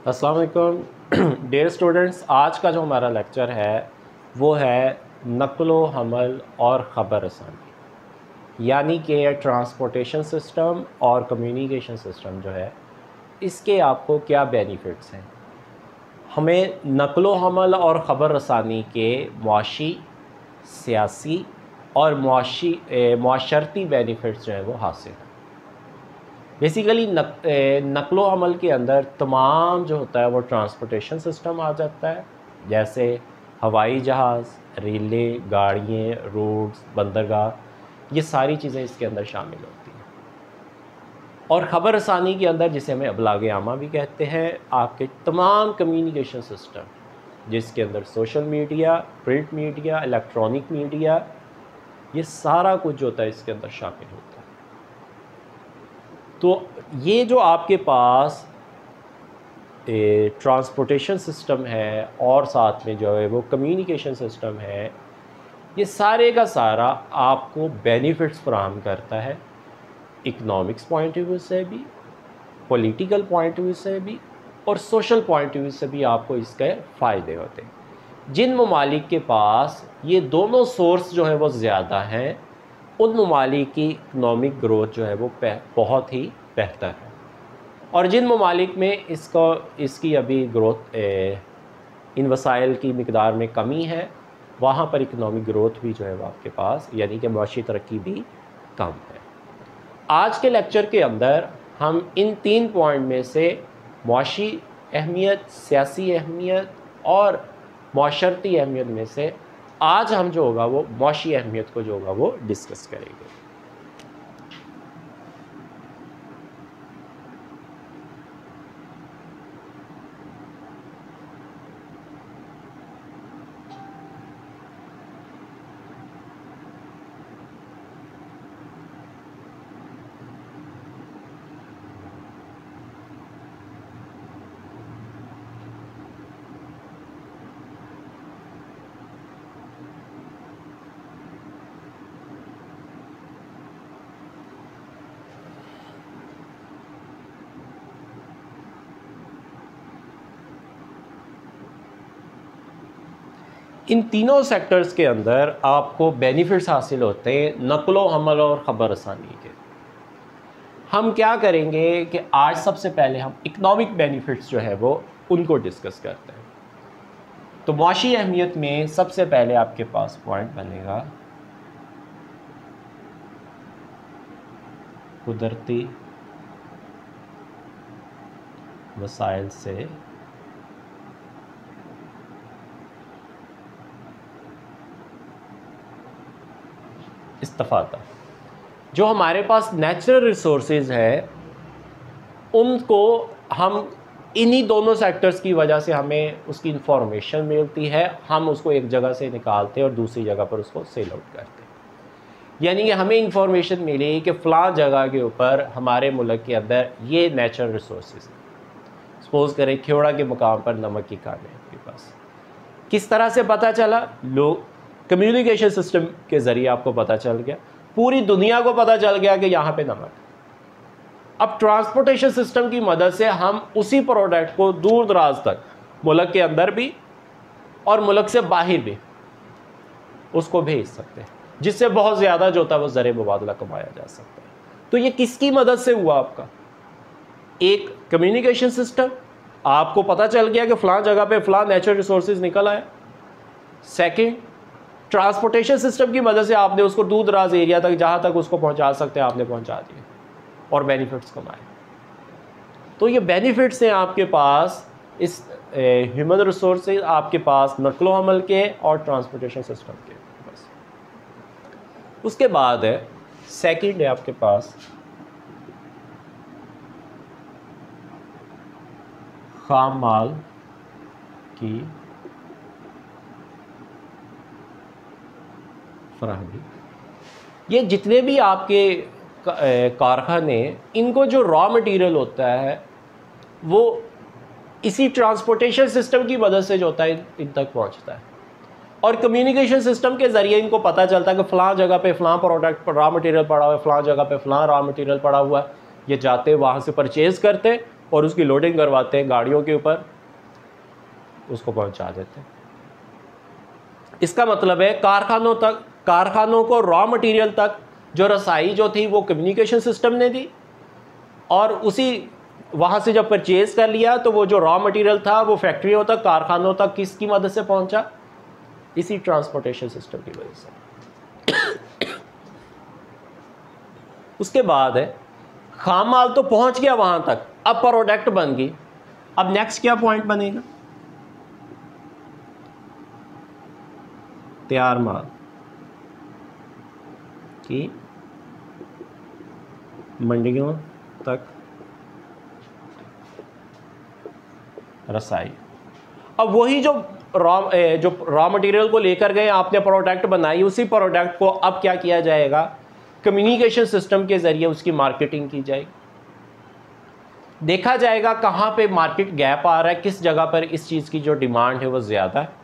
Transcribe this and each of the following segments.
अस्सलाम वालेकुम dear students. आज का जो हमारा लेक्चर है वो है नक़्ल व हमल और ख़बर रसानी, यानी कि ट्रांसपोर्टेशन सिस्टम और कम्युनिकेशन सिस्टम जो है इसके आपको क्या बेनिफिट्स हैं। हमें नक़्ल व हमल और ख़बर रसानी के मुआशी, सियासी और मुआशरती बेनिफिट्स जो है वो हासिल हैं। बेसिकली नक़्ल व हमल के अंदर तमाम जो होता है वो ट्रांसपोर्टेशन सिस्टम आ जाता है, जैसे हवाई जहाज़, रेलें, गाड़ियाँ, रोड्स, बंदरगाह, ये सारी चीज़ें इसके अंदर शामिल होती हैं। और ख़बर रसानी के अंदर, जिसे हमें अबलाग आमा भी कहते हैं, आपके तमाम कम्युनिकेशन सिस्टम, जिसके अंदर social media, print media, electronic media, ये सारा कुछ जो होता है इसके अंदर शामिल होता है। तो ये जो आपके पास ट्रांसपोर्टेशन सिस्टम है और साथ में जो है वो कम्युनिकेशन सिस्टम है, ये सारे का सारा आपको बेनिफिट्स फराहम करता है, इकनॉमिक्स पॉइंट ऑफ व्यू से भी, पॉलिटिकल पॉइंट ऑफ व्यू से भी और सोशल पॉइंट ऑफ व्यू से भी आपको इसके फ़ायदे होते हैं। जिन ममालिक के पास ये दोनों सोर्स जो है वो ज़्यादा हैं, उन ममालिक की इकनॉमिक ग्रोथ जो है वो बहुत ही बेहतर है, और जिन ममालिक में इसकी अभी ग्रोथ इन वसाइल की मिकदार में कमी है, वहाँ पर इकनॉमिक ग्रोथ भी जो है वो आपके पास, यानी कि मुआशी तरक्की भी कम है। आज के लेक्चर के अंदर हम इन 3 पॉइंट में से मुआशी अहमियत, सियासी अहमियत और मुआशरती अहमियत में से आज हम जो होगा वो मुआशी अहमियत को जो होगा वो डिस्कस करेंगे। इन तीनों सेक्टर्स के अंदर आपको बेनिफिट्स हासिल होते हैं नक़्ल व हमल और ख़बर रसानी के। हम क्या करेंगे कि आज सबसे पहले हम इकनॉमिक बेनिफिट्स जो है वो उनको डिस्कस करते हैं। तो मुआशी अहमियत में सबसे पहले आपके पास पॉइंट बनेगा कुदरती वसाइल से इस्तिफ़ादा। जो हमारे पास नेचुरल रिसोर्सेज है उनको हम इन्हीं दोनों सेक्टर्स की वजह से हमें उसकी इंफॉर्मेशन मिलती है, हम उसको एक जगह से निकालते हैं और दूसरी जगह पर उसको सेल आउट करते हैं। यानी कि हमें इंफॉर्मेशन मिली कि फ़लाँ जगह के ऊपर हमारे मुल्क के अंदर ये नेचुरल रिसोर्सेज हैं। सपोज़ करें खेवड़ा के मुकाम पर नमक की खान है आपके पास। किस तरह से पता चला? लोग कम्युनिकेशन सिस्टम के ज़रिए आपको पता चल गया, पूरी दुनिया को पता चल गया कि यहाँ पे नमक। अब ट्रांसपोर्टेशन सिस्टम की मदद से हम उसी प्रोडक्ट को दूर दराज तक, मुल्क के अंदर भी और मुल्क से बाहर भी, उसको भेज सकते हैं, जिससे बहुत ज़्यादा जो होता है वो ज़र मुबादला कमाया जा सकता है। तो ये किसकी मदद से हुआ? आपका एक कम्युनिकेशन सिस्टम, आपको पता चल गया कि फ़लाँ जगह पे फ़लाँ नेचुरल रिसोर्सेज निकल आए। सेकेंड, ट्रांसपोर्टेशन सिस्टम की मदद से आपने उसको दूर दराज एरिया तक, जहाँ तक उसको पहुँचा सकते हैं, आपने पहुँचा दिए और बेनिफिट्स कमाए। तो ये बेनिफिट्स हैं आपके पास इस ह्यूमन रिसोर्सेज, आपके पास नक़्ल व हमल के और ट्रांसपोर्टेशन सिस्टम के। बस उसके बाद है सेकंड है आपके पास खाम माल की फराहमी। ये जितने भी आपके कारखाने, इनको जो रॉ मटेरियल होता है वो इसी ट्रांसपोर्टेशन सिस्टम की मदद से जो होता है इन तक पहुंचता है, और कम्युनिकेशन सिस्टम के ज़रिए इनको पता चलता है कि फ़लाँ जगह पे फ़लाँ प्रोडक्ट पर रॉ मटेरियल पड़ा हुआ है, फ़लाँ जगह पे फ़लाँ रॉ मटेरियल पड़ा हुआ है। ये जाते वहाँ से परचेज़ करते और उसकी लोडिंग करवाते हैं गाड़ियों के ऊपर, उसको पहुंचा देते हैं। इसका मतलब है कारखानों को रॉ मटेरियल तक जो रसाई जो थी वो कम्युनिकेशन सिस्टम ने दी, और उसी वहाँ से जब परचेज कर लिया तो वो जो रॉ मटेरियल था वो फैक्ट्रियों तक, कारखानों तक किसकी मदद से पहुंचा? इसी ट्रांसपोर्टेशन सिस्टम की वजह से। उसके बाद है खाम माल तो पहुंच गया वहां तक, अब प्रोडक्ट बन गई। अब नेक्स्ट क्या पॉइंट बनेगा? तैयार माल की मंडियों तक रसाई। अब वही जो रॉ मटेरियल को लेकर गए, आपने प्रोडक्ट बनाई, उसी प्रोडक्ट को अब क्या किया जाएगा? कम्युनिकेशन सिस्टम के जरिए उसकी मार्केटिंग की जाएगी। देखा जाएगा कहाँ पे मार्केट गैप आ रहा है, किस जगह पर इस चीज़ की जो डिमांड है वो ज़्यादा है।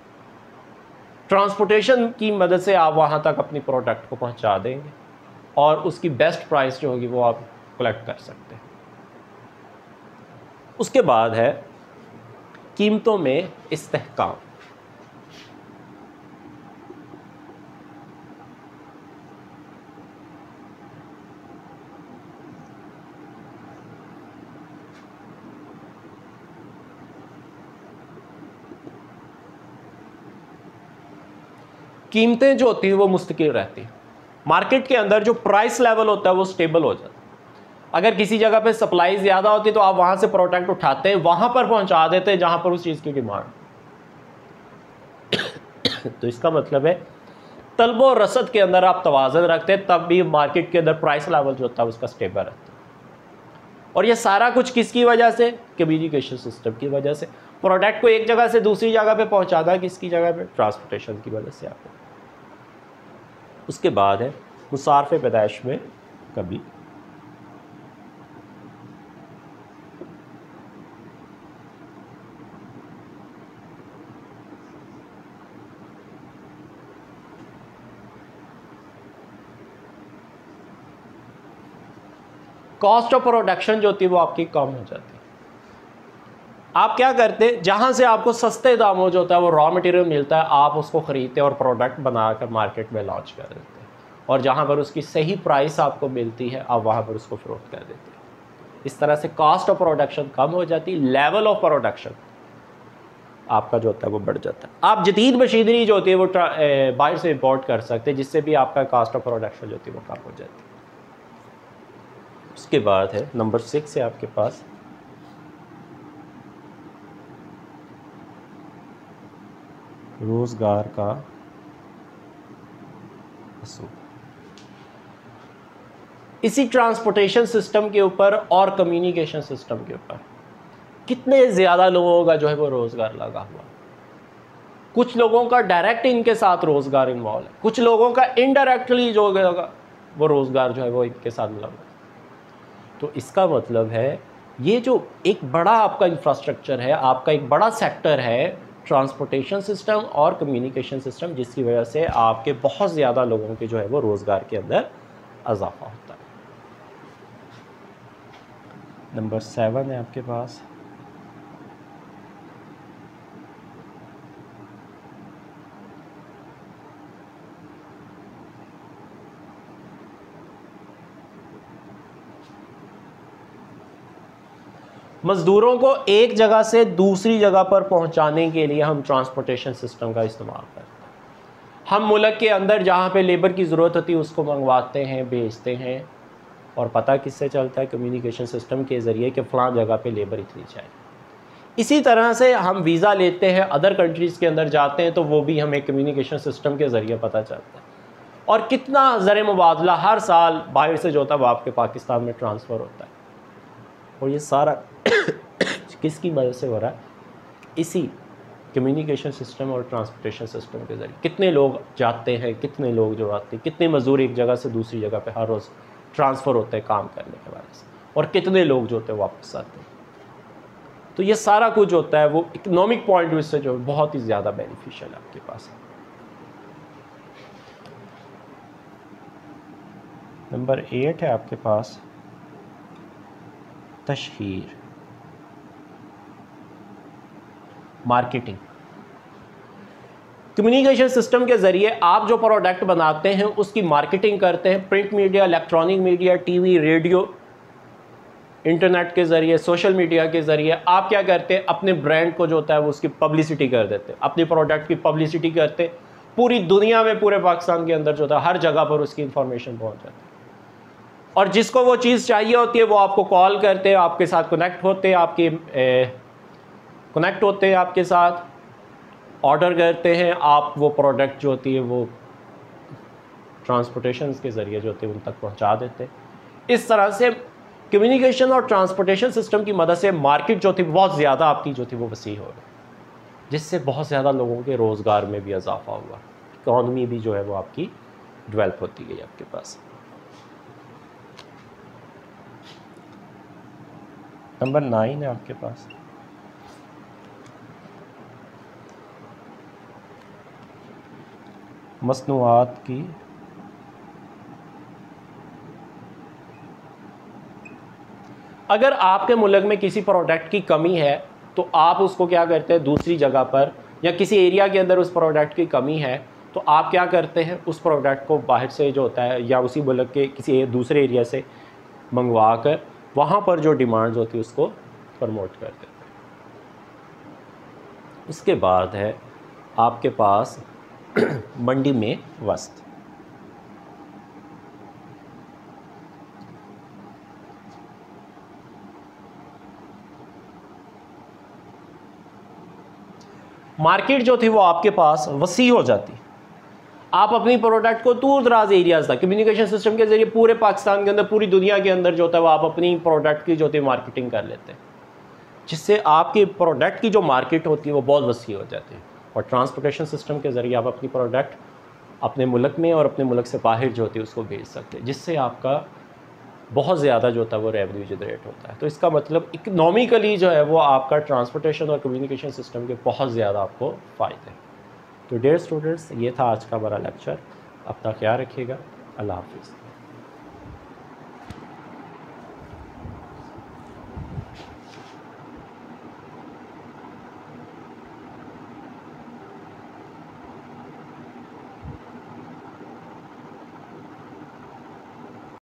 ट्रांसपोर्टेशन की मदद से आप वहाँ तक अपनी प्रोडक्ट को पहुँचा देंगे और उसकी बेस्ट प्राइस जो होगी वो आप कलेक्ट कर सकते हैं। उसके बाद है कीमतों में इस्तेहकाम। कीमतें जो होती हैं वो मुस्तकिल रहती हैं। मार्केट के अंदर जो प्राइस लेवल होता है वो स्टेबल हो जाता है। अगर किसी जगह पे सप्लाई ज़्यादा होती है तो आप वहाँ से प्रोडक्ट उठाते हैं, वहाँ पर पहुँचा देते हैं जहाँ पर उस चीज़ की डिमांड। तो इसका मतलब है तलब और रसद के अंदर आप तवाज़न रखते हैं, तब भी मार्केट के अंदर प्राइस लेवल जो होता है उसका स्टेबल रहता है। और ये सारा कुछ किसकी वजह से? कम्युनिकेशन सिस्टम की वजह से। प्रोडक्ट को एक जगह से दूसरी जगह पे पहुँचाना किसकी जगह पे? ट्रांसपोर्टेशन की वजह से आपको। उसके बाद है मुसारफ़े पैदाइश में कभी। कॉस्ट ऑफ प्रोडक्शन जो होती है वो आपकी कम हो जाती है। आप क्या करते हैं, जहाँ से आपको सस्ते दामों जो होता है वो रॉ मटेरियल मिलता है, आप उसको ख़रीदते हैं और प्रोडक्ट बनाकर मार्केट में लॉन्च कर देते हैं, और जहाँ पर उसकी सही प्राइस आपको मिलती है आप वहाँ पर उसको फ़रोख्त कर देते हैं। इस तरह से कॉस्ट ऑफ प्रोडक्शन कम हो जाती है, लेवल ऑफ प्रोडक्शन आपका जो होता है वो बढ़ जाता है। आप जदीद मशीनरी जो होती है वो बाहर से इंपोर्ट कर सकते हैं, जिससे भी आपका कॉस्ट ऑफ प्रोडक्शन जो होती है वो कम हो जाती है। उसके बाद है नंबर 6 है आपके पास रोज़गार का असूल। इसी ट्रांसपोर्टेशन सिस्टम के ऊपर और कम्युनिकेशन सिस्टम के ऊपर कितने ज़्यादा लोगों का जो है वो रोज़गार लगा हुआ। कुछ लोगों का डायरेक्ट इनके साथ रोज़गार इन्वॉल्व है, कुछ लोगों का इनडायरेक्टली जो होगा वो रोज़गार जो है वो इनके साथ लगा। तो इसका मतलब है ये जो एक बड़ा आपका इंफ्रास्ट्रक्चर है, आपका एक बड़ा सेक्टर है ट्रांसपोर्टेशन सिस्टम और कम्युनिकेशन सिस्टम, जिसकी वजह से आपके बहुत ज़्यादा लोगों के जो है वो रोज़गार के अंदर इजाफा होता है। नंबर 7 है आपके पास मज़दूरों को एक जगह से दूसरी जगह पर पहुंचाने के लिए हम ट्रांसपोर्टेशन सिस्टम का इस्तेमाल करते हैं। हम मुल्क के अंदर जहां पे लेबर की ज़रूरत होती है उसको मंगवाते हैं, भेजते हैं, और पता किससे चलता है? कम्युनिकेशन सिस्टम के ज़रिए कि फ़लाँ जगह पे लेबर इतनी चाहिए। इसी तरह से हम वीज़ा लेते हैं, अदर कंट्रीज़ के अंदर जाते हैं, तो वो भी हमें कम्युनिकेशन सिस्टम के ज़रिए पता चलता है। और कितना ज़र मुबादला हर साल बाहर से जो होता है वो आपके पाकिस्तान में ट्रांसफ़र होता है। और ये सारा किसकी वजह से हो रहा है? इसी कम्युनिकेशन सिस्टम और ट्रांसपोर्टेशन सिस्टम के ज़रिए। कितने लोग जाते हैं, कितने लोग जो आते हैं, कितने मज़दूर एक जगह से दूसरी जगह पे हर रोज़ ट्रांसफ़र होते हैं काम करने के वजह से, और कितने लोग जो होते हैं वापस आते हैं। तो ये सारा कुछ होता है वो इकोनॉमिक पॉइंट ऑफ व्यू से जो बहुत ही ज़्यादा बेनिफिशियल है आपके पास। नंबर 8 है आपके पास तशहीर। मार्केटिंग। कम्युनिकेशन सिस्टम के ज़रिए आप जो प्रोडक्ट बनाते हैं उसकी मार्केटिंग करते हैं, print media, electronic media, TV, radio, internet के ज़रिए, सोशल मीडिया के ज़रिए आप क्या करते हैं, अपने ब्रांड को जो होता है वो उसकी पब्लिसिटी कर देते हैं, अपने प्रोडक्ट की पब्लिसिटी करते, पूरी दुनिया में, पूरे पाकिस्तान के अंदर जो होता है हर जगह पर उसकी इंफॉर्मेशन पहुंच जाती है। और जिसको वो चीज़ चाहिए होती है वो आपको कॉल करते हैं, आपके साथ कनेक्ट होते हैं, आपके साथ ऑर्डर करते हैं, आप वो प्रोडक्ट जो होती है वो ट्रांसपोर्टेशन के ज़रिए जो होती है उन तक पहुंचा देते हैं। इस तरह से कम्युनिकेशन और ट्रांसपोर्टेशन सिस्टम की मदद से मार्केट जो थी बहुत ज़्यादा आपकी जो थी वो वसी हो गई, जिससे बहुत ज़्यादा लोगों के रोज़गार में भी इजाफा हुआ, इकॉनमी भी जो है वो आपकी डेवलप होती गई आपके पास। नंबर 9 है आपके पास, मसनूआत की अगर आपके मुल्क में किसी प्रोडक्ट की कमी है तो आप उसको क्या करते हैं, दूसरी जगह पर या किसी एरिया के अंदर उस प्रोडक्ट की कमी है तो आप क्या करते हैं, उस प्रोडक्ट को बाहर से जो होता है या उसी मुल्क के किसी दूसरे एरिया से मंगवा कर वहाँ पर जो डिमांड्स होती है उसको प्रमोट कर देते हैं। उसके बाद है आपके पास मंडी में वस्त। मार्केट जो थी वो आपके पास वसी हो जाती, आप अपनी प्रोडक्ट को दूर दराज एरियाज़ तक कम्युनिकेशन सिस्टम के ज़रिए पूरे पाकिस्तान के अंदर, पूरी दुनिया के अंदर जो होता है वो आप अपनी प्रोडक्ट की जो होती है मार्केटिंग कर लेते हैं, जिससे आपकी प्रोडक्ट की जो मार्केट होती है वो बहुत वसी हो जाती है। और ट्रांसपोर्टेशन सिस्टम के ज़रिए आप अपनी प्रोडक्ट अपने मुल्क में और अपने मुल्क से बाहर जो होती है उसको भेज सकते हैं, जिससे आपका बहुत ज़्यादा जो होता है वो रेवेन्यू जनरेट होता है। तो इसका मतलब इकनॉमिकली जो है वो आपका ट्रांसपोर्टेशन और कम्युनिकेशन सिस्टम के बहुत ज़्यादा आपको फ़ायदे हैं। तो डियर स्टूडेंट्स, ये था आज का हमारा लेक्चर। अपना ख्याल रखिएगा। अल्लाह हाफिज़।